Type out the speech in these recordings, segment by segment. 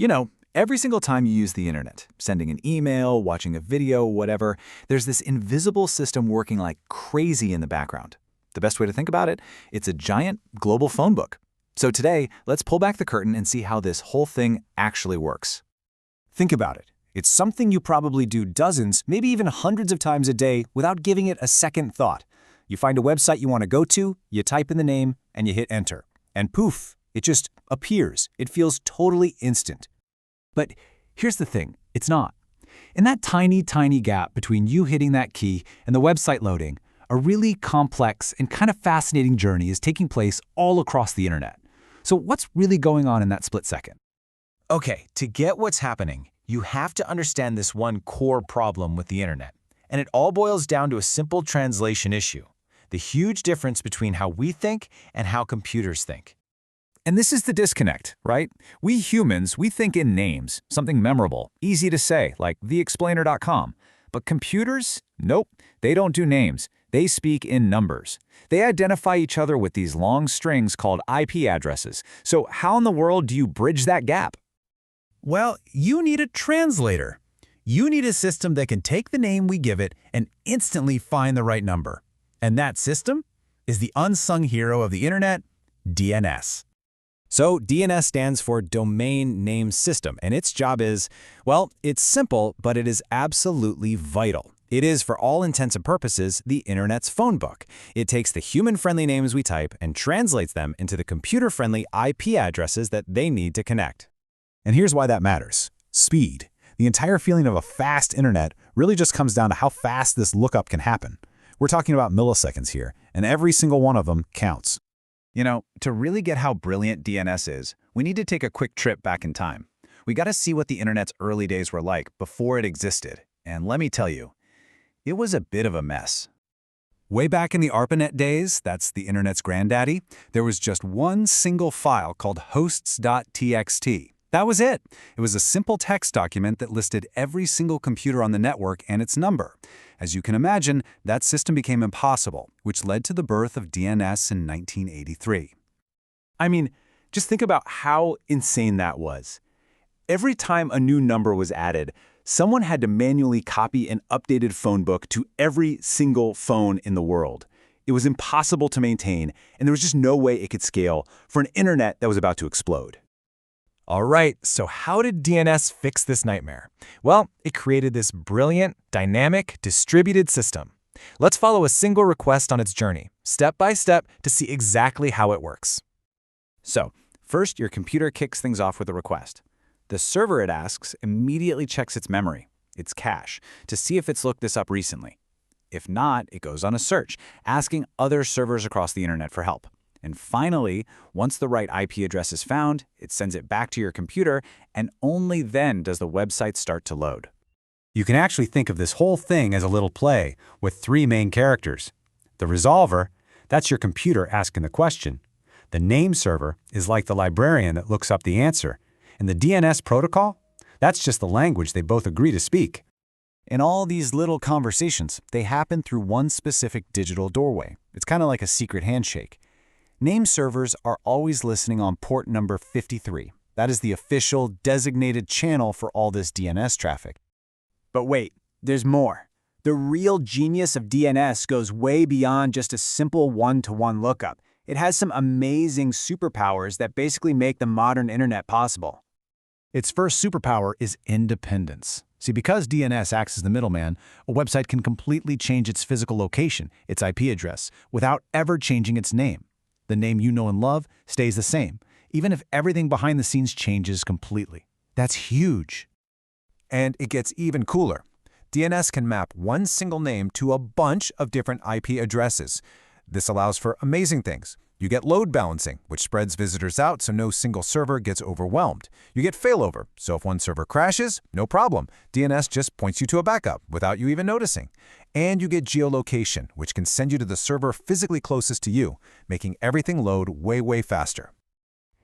You know, every single time you use the internet, sending an email, watching a video, whatever, there's this invisible system working like crazy in the background. The best way to think about it, it's a giant global phone book. So today, let's pull back the curtain and see how this whole thing actually works. Think about it. It's something you probably do dozens, maybe even hundreds of times a day without giving it a second thought. You find a website you want to go to, you type in the name, and you hit enter. And poof, it just appears. It feels totally instant. But here's the thing, it's not. In that tiny, tiny gap between you hitting that key and the website loading, a really complex and kind of fascinating journey is taking place all across the internet. So what's really going on in that split second? Okay, to get what's happening, you have to understand this one core problem with the internet. And it all boils down to a simple translation issue: the huge difference between how we think and how computers think. And this is the disconnect, right? We humans, we think in names, something memorable, easy to say, like theexplainer.com. But computers? Nope, they don't do names. They speak in numbers. They identify each other with these long strings called IP addresses. So how in the world do you bridge that gap? Well, you need a translator. You need a system that can take the name we give it and instantly find the right number. And that system is the unsung hero of the internet, DNS. So DNS stands for Domain Name System, and its job is, well, it's simple, but it is absolutely vital. It is, for all intents and purposes, the internet's phone book. It takes the human-friendly names we type and translates them into the computer-friendly IP addresses that they need to connect. And here's why that matters: speed. The entire feeling of a fast internet really just comes down to how fast this lookup can happen. We're talking about milliseconds here, and every single one of them counts. You know, to really get how brilliant DNS is, we need to take a quick trip back in time. We got to see what the internet's early days were like before it existed. And let me tell you, it was a bit of a mess. Way back in the ARPANET days, that's the internet's granddaddy, there was just one single file called hosts.txt. That was it. It was a simple text document that listed every single computer on the network and its number. As you can imagine, that system became impossible, which led to the birth of DNS in 1983. I mean, just think about how insane that was. Every time a new number was added, someone had to manually copy an updated phone book to every single phone in the world. It was impossible to maintain, and there was just no way it could scale for an internet that was about to explode. All right, so how did DNS fix this nightmare? Well, it created this brilliant, dynamic, distributed system. Let's follow a single request on its journey, step by step, to see exactly how it works. So, first, your computer kicks things off with a request. The server it asks immediately checks its memory, its cache, to see if it's looked this up recently. If not, it goes on a search, asking other servers across the internet for help. And finally, once the right IP address is found, it sends it back to your computer, and only then does the website start to load. You can actually think of this whole thing as a little play with three main characters. The resolver, that's your computer asking the question. The name server is like the librarian that looks up the answer. And the DNS protocol, that's just the language they both agree to speak. In all these little conversations, they happen through one specific digital doorway. It's kind of like a secret handshake. Name servers are always listening on port number 53. That is the official designated channel for all this DNS traffic. But wait, there's more. The real genius of DNS goes way beyond just a simple one-to-one lookup. It has some amazing superpowers that basically make the modern internet possible. Its first superpower is independence. See, because DNS acts as the middleman, a website can completely change its physical location, its IP address, without ever changing its name. The name you know and love stays the same, even if everything behind the scenes changes completely. That's huge. And it gets even cooler. DNS can map one single name to a bunch of different IP addresses. This allows for amazing things. You get load balancing, which spreads visitors out so no single server gets overwhelmed. You get failover, so if one server crashes, no problem. DNS just points you to a backup without you even noticing. And you get geolocation, which can send you to the server physically closest to you, making everything load way, way faster.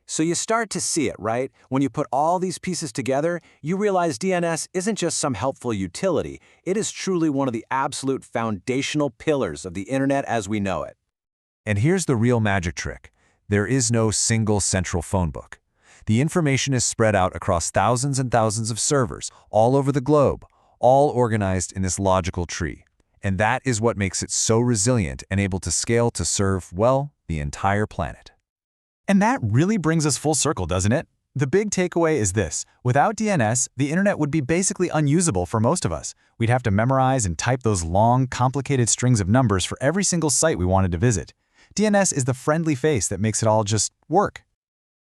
So you start to see it, right? When you put all these pieces together, you realize DNS isn't just some helpful utility. It is truly one of the absolute foundational pillars of the internet as we know it. And here's the real magic trick. There is no single central phone book. The information is spread out across thousands and thousands of servers all over the globe, all organized in this logical tree. And that is what makes it so resilient and able to scale to serve, well, the entire planet. And that really brings us full circle, doesn't it? The big takeaway is this: without DNS, the internet would be basically unusable for most of us. We'd have to memorize and type those long, complicated strings of numbers for every single site we wanted to visit. DNS is the friendly face that makes it all just work.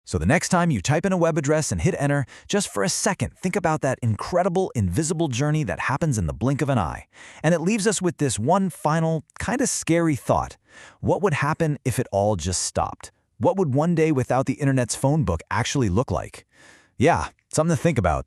So the next time you type in a web address and hit enter, just for a second, think about that incredible, invisible journey that happens in the blink of an eye. And it leaves us with this one final, kind of scary thought. What would happen if it all just stopped? What would one day without the internet's phone book actually look like? Yeah, something to think about.